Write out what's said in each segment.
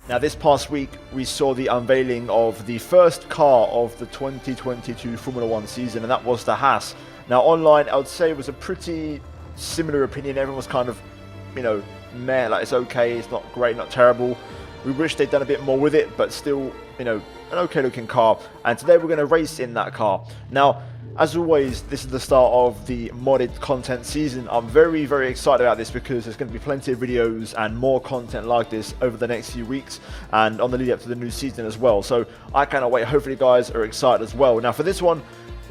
Now this past week we saw the unveiling of the first car of the 2022 Formula 1 season, and that was the Haas. Now online I would say it was a pretty similar opinion. Everyone was kind of, you know, meh, like it's okay, it's not great, not terrible. We wish they'd done a bit more with it, but still, you know, an okay looking car. And today we're going to race in that car. Now, as always, this is the start of the modded content season. I'm very, very excited about this because there's going to be plenty of videos and more content like this over the next few weeks and on the lead up to the new season as well. So I cannot wait. Hopefully you guys are excited as well. Now for this one,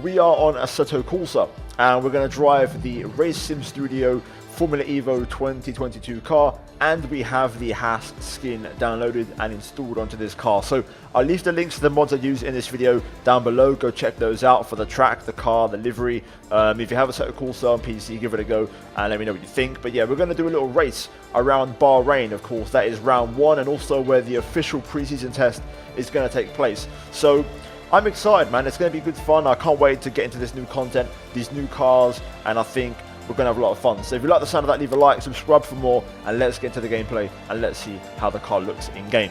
we are on Assetto Corsa and we're going to drive the Race Sim Studio Formula Evo 2022 car, and we have the Haas skin downloaded and installed onto this car. So I'll leave the links to the mods I use in this video down below. Go check those out for the track, the car, the livery. If you have Assetto Corsa on PC, give it a go and let me know what you think. But yeah, we're going to do a little race around Bahrain, of course. That is round 1 and also where the official preseason test is going to take place. So I'm excited, man. It's going to be good fun. I can't wait to get into this new content, these new cars, and I think we're going to have a lot of fun. So if you like the sound of that, leave a like, subscribe for more, and let's get into the gameplay and let's see how the car looks in game.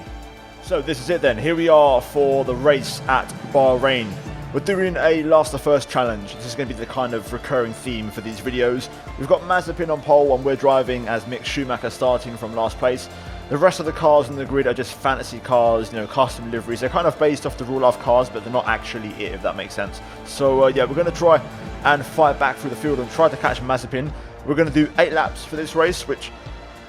So this is it then. Here we are for the race at Bahrain. We're doing a last to first challenge. This is going to be the kind of recurring theme for these videos. We've got Mazepin on pole and we're driving as Mick Schumacher, starting from last place. The rest of the cars in the grid are just fantasy cars, you know, custom liveries. They're kind of based off the real-life cars, but they're not actually it, if that makes sense. So yeah, we're going to try and fight back through the field and try to catch Mazepin. We're going to do 8 laps for this race, which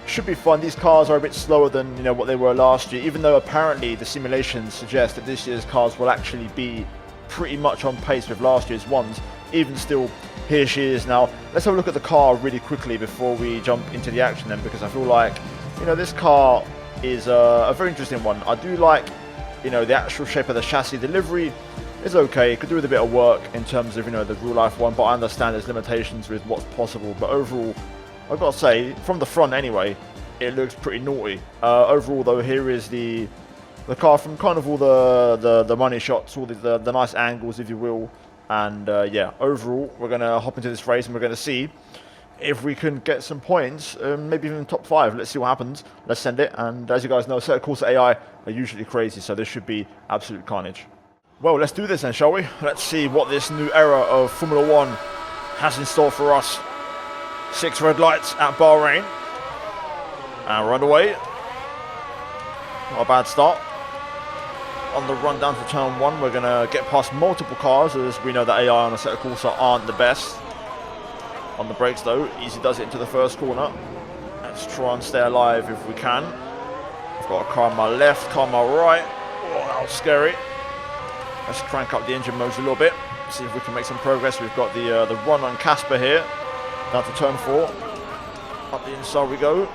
should be fun. These cars are a bit slower than, you know, what they were last year, even though apparently the simulations suggest that this year's cars will actually be pretty much on pace with last year's ones. Even still, here she is now. Let's have a look at the car really quickly before we jump into the action then, because I feel like, you know, this car is a very interesting one. I do like, you know, the actual shape of the chassis. The livery is okay. It could do with a bit of work in terms of, you know, the real life one, but I understand there's limitations with what's possible. But overall, I've got to say, from the front anyway, it looks pretty naughty. Overall though, here is the car from kind of all the money shots, all the nice angles, if you will. And yeah, overall, we're going to hop into this race and we're going to see if we can get some points, maybe even top 5. Let's see what happens. Let's send it. And as you guys know, Assetto Corsa AI are usually crazy, so this should be absolute carnage. Well, let's do this then, shall we? Let's see what this new era of Formula 1 has in store for us. 6 red lights at Bahrain. And we're underway. Not a bad start. On the run down to turn 1, we're going to get past multiple cars, as we know that AI on Assetto Corsa aren't the best. On the brakes though, easy does it into the first corner. Let's try and stay alive if we can. I've got a car on my left, car on my right. Oh, that was scary. Let's crank up the engine modes a little bit. See if we can make some progress. We've got the run on Casper here. Down to turn 4. Up the inside we go.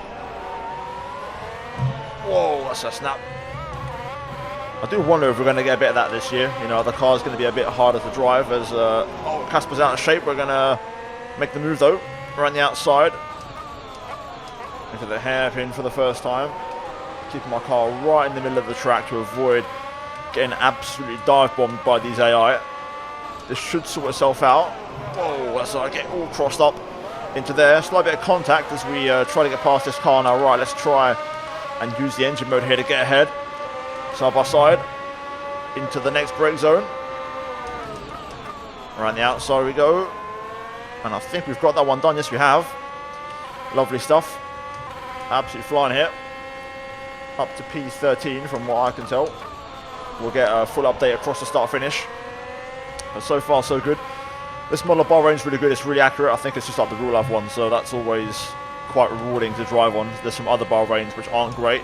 Whoa, that's a snap. I do wonder if we're going to get a bit of that this year. You know, the car's going to be a bit harder to drive as oh, Casper's out of shape. We're going to make the move though, around the outside. Into the hairpin for the first time. Keeping my car right in the middle of the track to avoid getting absolutely dive bombed by these AI. This should sort itself out. Whoa, that's I get all crossed up into there. Slight bit of contact as we try to get past this car now. Right, let's try and use the engine mode here to get ahead. Side by side. Into the next brake zone. Around the outside we go. And I think we've got that one done. Yes, we have. Lovely stuff. Absolutely flying here. Up to P13 from what I can tell. We'll get a full update across the start finish. But so far, so good. This model of Bahrain is really good. It's really accurate. I think it's just like the real life one. So that's always quite rewarding to drive on. There's some other Bahrains which aren't great.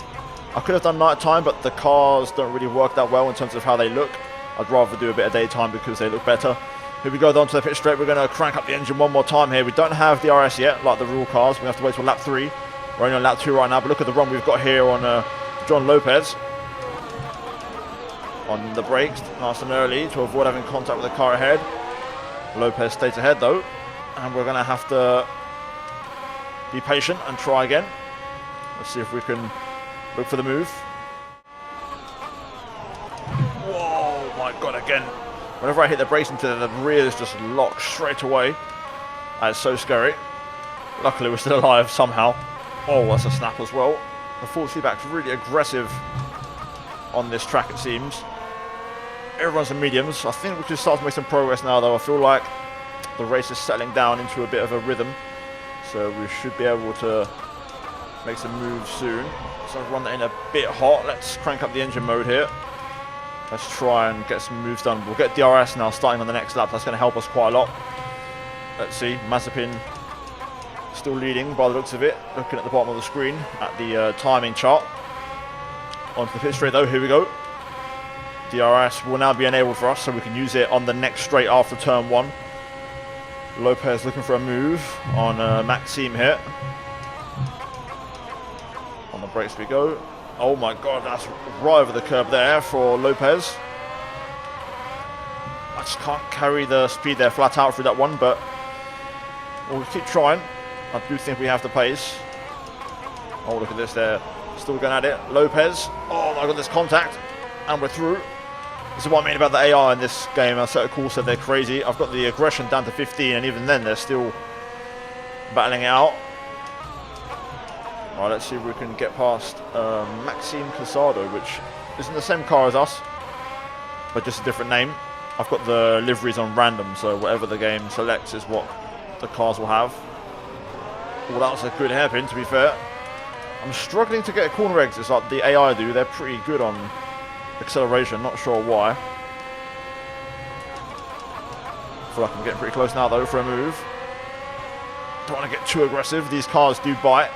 I could have done nighttime, but the cars don't really work that well in terms of how they look. I'd rather do a bit of daytime because they look better. Here we go down to the pit straight. We're going to crank up the engine one more time here. We don't have the RS yet, like the real cars. We have to wait till lap 3. We're only on lap 2 right now, but look at the run we've got here on John Lopez. On the brakes, nice and early to avoid having contact with the car ahead. Lopez stays ahead though, and we're going to have to be patient and try again. Let's see if we can look for the move. Whoa, my God, again. Whenever I hit the brakes into the rears just lock straight away. That's so scary. Luckily we're still alive somehow. Oh, that's a snap as well. The full feedback's really aggressive on this track, it seems. Everyone's in mediums. I think we can start to make some progress now, though. I feel like the race is settling down into a bit of a rhythm, so we should be able to make some moves soon. So I've run that in a bit hot. Let's crank up the engine mode here. Let's try and get some moves done. We'll get DRS now starting on the next lap. That's going to help us quite a lot. Let's see. Mazepin still leading by the looks of it. Looking at the bottom of the screen at the timing chart. Onto the pit straight though. Here we go. DRS will now be enabled for us, so we can use it on the next straight after turn 1. Lopez looking for a move on Maxime here. On the brakes we go. Oh my god, that's right over the curb there for Lopez. I just can't carry the speed there flat out through that one, but we'll keep trying. I do think we have the pace. Oh, look at this there. Still going at it. Lopez. Oh my god, there's contact. And we're through. This is what I mean about the AI in this game. Assetto Corsa, they're crazy. I've got the aggression down to 15, and even then they're still battling it out. Alright, let's see if we can get past Maxime Casado, which is in the same car as us, but just a different name. I've got the liveries on random, so whatever the game selects is what the cars will have. Well, that was a good hairpin, to be fair. I'm struggling to get corner exits like the AI do. They're pretty good on acceleration, not sure why. I feel like I'm getting pretty close now though for a move. Don't want to get too aggressive. These cars do bite.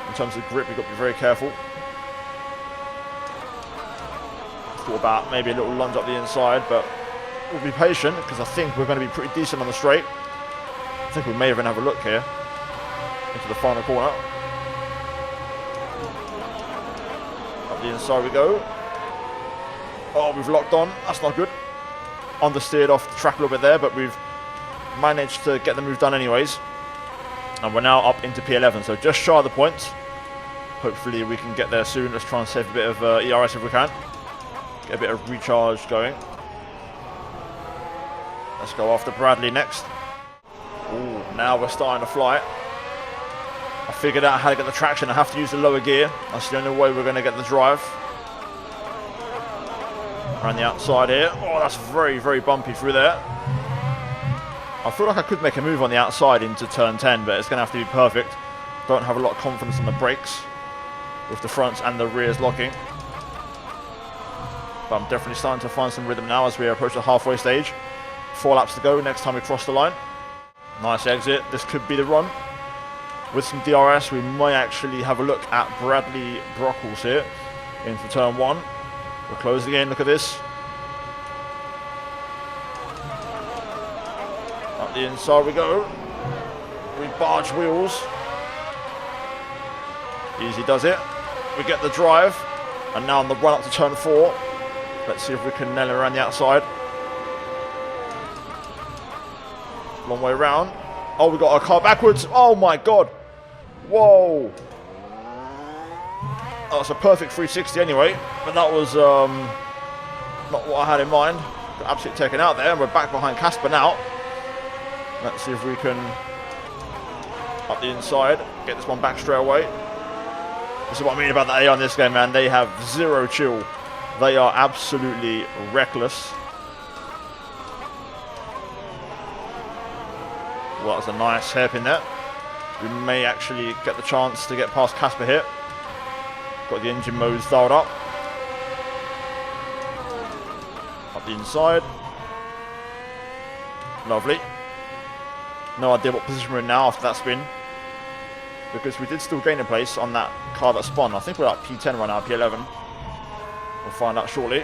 In terms of grip, you've got to be very careful. Thought about maybe a little lunge up the inside, but we'll be patient because I think we're going to be pretty decent on the straight. I think we may even have a look here into the final corner. Up the inside we go. Oh, we've locked on. That's not good. Understeered off the track a little bit there, but we've managed to get the move done anyways. And we're now up into P11, so just shy of the points. Hopefully we can get there soon. Let's try and save a bit of ERS if we can. Get a bit of recharge going. Let's go after Bradley next. Ooh, now we're starting to fly. I figured out how to get the traction. I have to use the lower gear. That's the only way we're going to get the drive. Around the outside here. Oh, that's very, very bumpy through there. I feel like I could make a move on the outside into turn 10, but it's going to have to be perfect. Don't have a lot of confidence on the brakes with the fronts and the rears locking. But I'm definitely starting to find some rhythm now as we approach the halfway stage. 4 laps to go next time we cross the line. Nice exit. This could be the run. With some DRS, we might actually have a look at Bradley Brockles here into turn 1. We're closing in. Look at this. Up the inside we go. We barge wheels. Easy does it. We get the drive. And now on the run up to turn 4. Let's see if we can nail it around the outside. Long way around. Oh, we got our car backwards. Oh my god. Whoa. Oh, it's a perfect 360 anyway. But that was not what I had in mind. Got absolutely taken out there. And we're back behind Casper now. Let's see if we can, up the inside, get this one back straight away. This is what I mean about the AI in this game, man. They have zero chill. They are absolutely reckless. Well, that's a nice hairpin there. We may actually get the chance to get past Casper here. Got the engine modes dialed up. Up the inside. Lovely. No idea what position we're in now after that spin, because we did still gain a place on that car that spun. I think we're at P10 right now, P11. We'll find out shortly.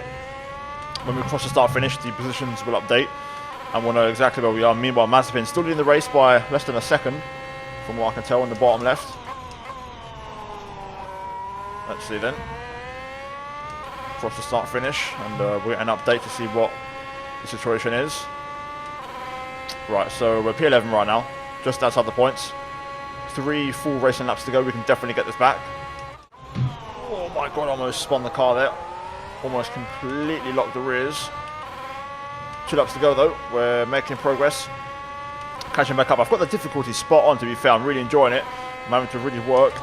When we cross the start finish, the positions will update and we'll know exactly where we are. Meanwhile, Mazepin still leading the race by less than a second, from what I can tell in the bottom left. Let's see then. Cross the start finish, and we'll get an update to see what the situation is. Right, so we're P11 right now, just outside the points. 3 full racing laps to go. We can definitely get this back. Oh my god, almost spun the car there. Almost completely locked the rears. 2 laps to go though. We're making progress. Catching back up. I've got the difficulty spot on, to be fair. I'm really enjoying it. I'm having to really work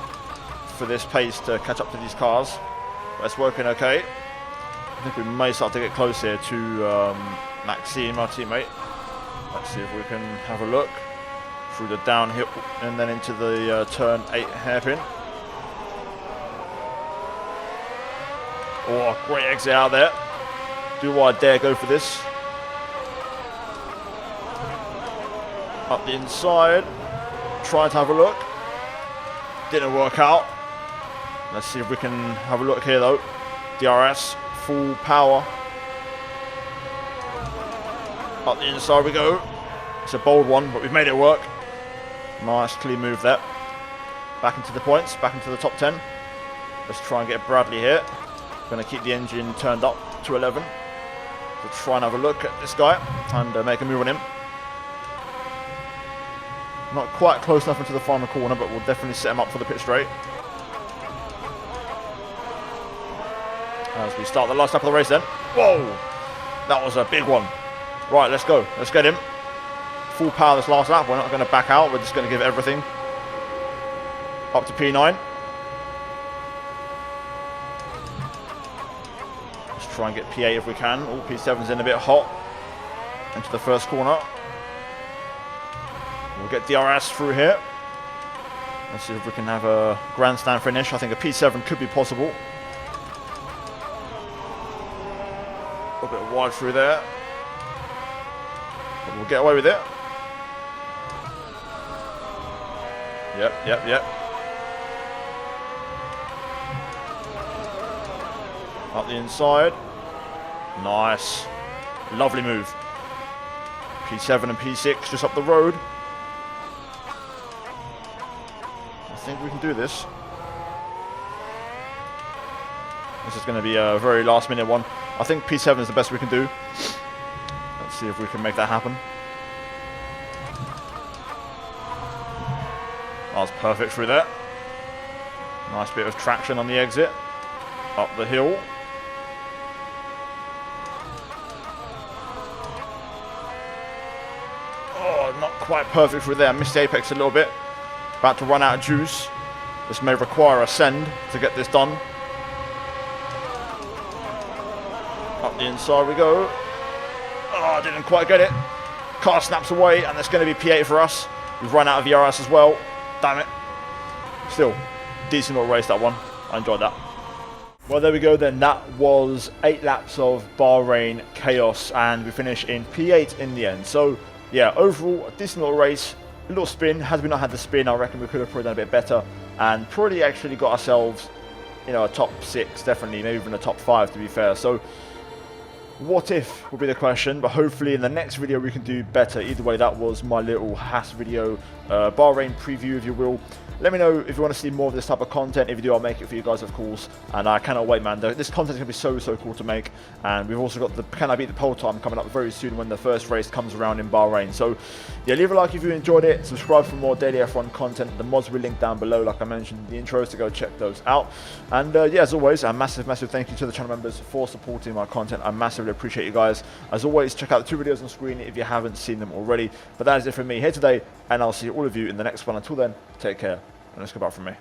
for this pace to catch up to these cars. But it's working okay. I think we may start to get close here to Maxime, our teammate. Let's see if we can have a look through the downhill and then into the turn 8 hairpin. Oh, great exit out there. Do I dare go for this? Up the inside. Try to have a look. Didn't work out. Let's see if we can have a look here though. DRS, full power. Up the inside we go. It's a bold one, but we've made it work. Nice clean move there. Back into the points, back into the top 10. Let's try and get Bradley here. Going to keep the engine turned up to 11. So try and have a look at this guy and make a move on him. Not quite close enough into the final corner, but we'll definitely set him up for the pit straight. As we start the last lap of the race then. Whoa! That was a big one. Right, let's go. Let's get him. Full power this last lap. We're not going to back out. We're just going to give it everything. Up to P9. Let's try and get P8 if we can. All P7's in a bit hot. Into the first corner. We'll get DRS through here. Let's see if we can have a grandstand finish. I think a P7 could be possible. A bit wide through there. But we'll get away with it. Yep. Up the inside. Nice. Lovely move. P7 and P6 just up the road. I think we can do this. This is going to be a very last minute one. I think P7 is the best we can do. Let's see if we can make that happen. That was perfect through there. Nice bit of traction on the exit. Up the hill. Oh, not quite perfect through there. I missed the apex a little bit. About to run out of juice. This may require a send to get this done. Up the inside we go. Oh, didn't quite get it. Car snaps away, and it's going to be P8 for us. We've run out of ERS as well. Damn it. Still, decent little race, that one. I enjoyed that. Well, there we go then. That was 8 laps of Bahrain chaos, and we finished in P8 in the end. So, yeah, overall, a decent little race. A little spin. Had we not had the spin, I reckon we could have probably done a bit better, and probably actually got ourselves, you know, a top 6, definitely, maybe even a top 5, to be fair. So, what if will be the question, but hopefully in the next video we can do better. Either way, that was my little Haas video, Bahrain preview, if you will. Let me know if you want to see more of this type of content. If you do, I'll make it for you guys, of course. And I cannot wait, man. This content is going to be so cool to make. And we've also got the Can I Beat the Pole Time coming up very soon when the first race comes around in Bahrain. So, yeah, leave a like if you enjoyed it. Subscribe for more daily F1 content. The mods will be linked down below, like I mentioned in the intros, to go check those out. And, yeah, as always, a massive thank you to the channel members for supporting my content. I massively appreciate you guys. As always, check out the 2 videos on screen if you haven't seen them already. But that is it from me here today, and I'll see all of you in the next one. Until then, take care. And let's go back from me.